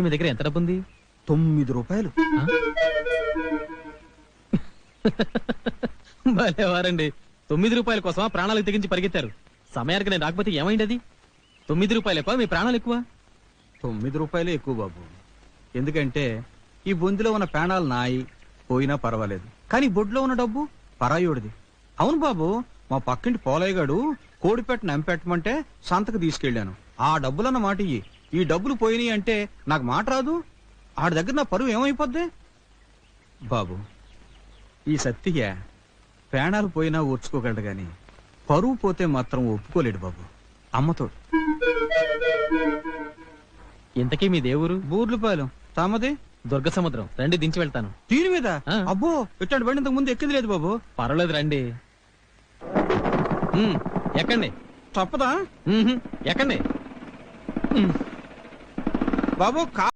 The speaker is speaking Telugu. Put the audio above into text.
మీ దగ్గర ఎంత డబ్బు ఉంది? 9 రూపాయలు. భలేవారండి. 9 రూపాయల కోసం ప్రాణాలకు తెగించి పరిగెత్తారు. సమయానికి నేను రాకపోతే ఏమైంది? అది 9 రూపాయలు ఎక్కువ, మీ ప్రాణాలు ఎక్కువ. 9 రూపాయలే ఎక్కువ బాబు. ఎందుకంటే ఈ బొందిలో ఉన్న పేణాలు నాయి పోయినా పర్వాలేదు, కానీ బొడ్లో ఉన్న డబ్బు పరాయోడిది. అవును బాబు, మా పక్కింటి పోలయ్యగాడు కోడిపెట్ట నంపెట్టమంటే సంతకు తీసుకెళ్లాను. ఆ డబ్బులన్న మాట ఇయ్యి. ఈ డబ్బులు పోయినాయి అంటే నాకు మాట రాదు. ఆడి దగ్గర నా పరువు ఏమైపోద్ది బాబు. ఈ సత్తిగా పేణాలు పోయినా ఓర్చుకోగలడు గాని పరువు పోతే మాత్రం ఒప్పుకోలేడు బాబు. అమ్మతో. ఇంతకీ మీ దేవురు? బూర్లుపాలెం. తామది దుర్గ సముద్రం. రండి, దించి వెళ్తాను. దీని మీద? ఆ. అబ్బో, ఇట్లాంటి బండి ఇంతకు ముందు ఎక్కింది లేదు బాబు. పర్వాలేదు, రండి. ఎక్కండి. తప్పదా ఎక్కండి బాబు?